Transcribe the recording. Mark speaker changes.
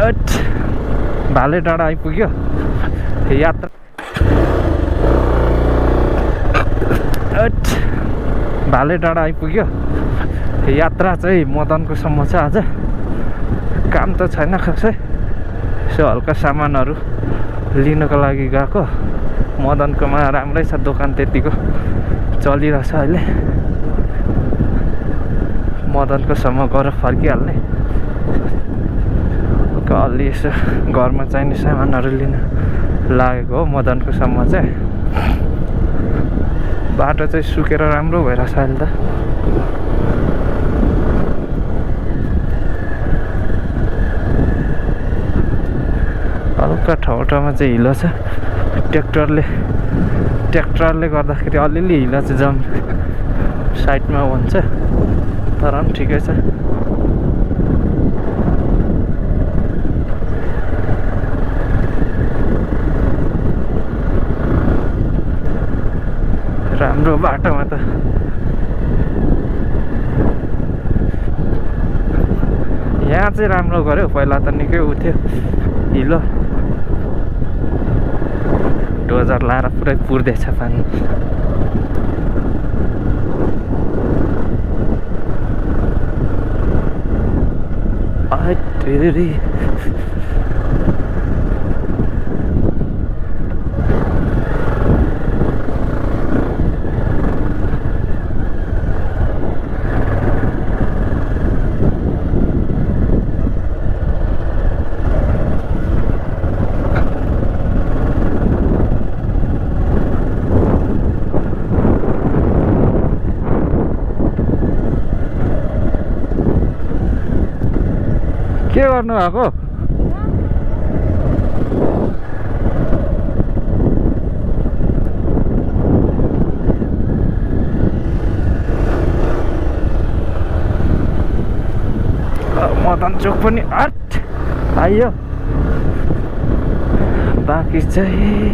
Speaker 1: भाले डाँडा आइपुग्यो यात्रा। भाले डाँडा आइपुग्यो यात्रा चाहिँ मदनको सम्म छ। आज काम त छैन खासै, यसो हल्का सामानहरू लिनको लागि गएको। मदनकोमा राम्रै छ दोकान, त्यतिको चलिरहेछ अहिले। मदनको सम्म गएर फर्किहाल्ने, अलि यसो घरमा चाहिने सामानहरू लिन लागेको हो। मदनको सम्म चाहिँ बाटो चाहिँ सुकेर राम्रो भइरहेछ अहिले त। हल्का ठाउँ ठाउँमा चाहिँ हिलो छ। ट्र्याक्टरले गर्दाखेरि अलिअलि हिलो चाहिँ जम साइडमा हुन्छ, तर पनि ठिकै छ। राम्रो बाटोमा त यहाँ चाहिँ राम्रो गऱ्यो, पहिला त निकै उ थियो हिलो। डोजर लाएर पुरै पुर्दैछ पानी। के गर्नु भएको? मदन चोक पनि आइयो। बाँकी चाहिँ